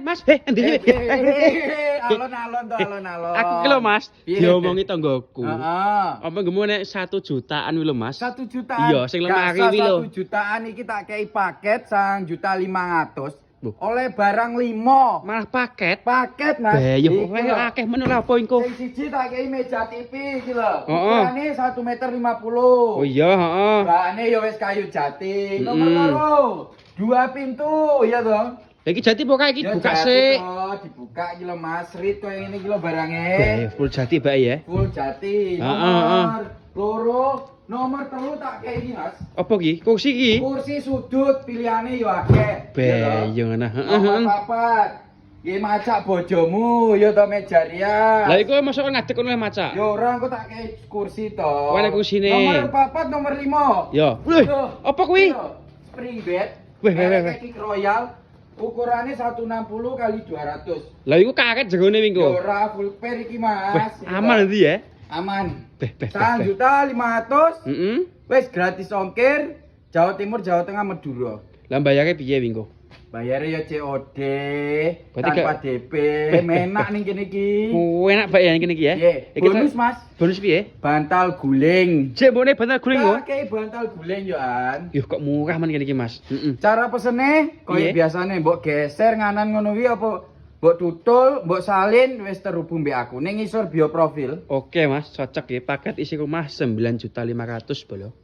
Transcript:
Mas, endi sih? Alon-alon to, alon-alon. Aku ki lho Mas, diomongi tanggoku. Heeh. Apa ngemu nek 1 jutaan wi lho Mas. 1 jutaan. Iya, sing lemari wi lho. 1 jutaan iki tak kei paket 1.500.000. Loh. Oleh barang 5. Malah paket. Paket, Mas. Bayo, Iki lho. akeh men lho apa engko. Sing siji tak kei meja TV iki lho. Heeh. Ukurane 1,50 meter. Oh iya, heeh. Bahannya ya wis kayu jati. Nomor loro, 2 pintu, ya toh. Iki jati pokoke iki Ya, buka jati sik. toh, dibuka iki lho Mas. Rit koyo ngene iki lho barange. Bae, full jati bae ya. Full jati. Heeh, Nomor loro, nomor telu tak kei iki Mas. Apa ki? Kursi ki? Kursi sudut pilihane yo akeh. Bayo ngono. Nomor papat. Ki macak bojomu ya to meja Lah rias. iku mosok ngadeg kono maca. Yo ora engko tak kei kursi to. Mana kursine? Nomor papat, nomor 5. Yo. Wih, apa kuwi? Spring bed. Wih, Merek Royal. Ukurannya 160 kali 200. Lah iku karet jerone Ya minggu. ora full pair iki Wih, Mas. aman nanti ya. Aman. Beh. 1.500.000. Heeh. Wes gratis ongkir. Jawa Timur, Jawa Tengah, Madura. Lah bayare piye minggu? Bayarnya ya COD Berarti tanpa DP. Menak ning kene iki. Enak bae ya kene iki ya. Nggih, bonus Mas. Bonus piye? Bantal guling. Cek mbone bantal guling yo. Pakai bantal guling yo an. Yo kok murah men kene iki Mas. Heeh. Cara pesene koyo Iya. biasane mbok geser nganan ngono wi apa mbok tutul, mbok salin wis terhubung mbek aku ning ngisor bioprofil. Oke Mas, cocok ya paket isi rumah 9.500.000 bolo.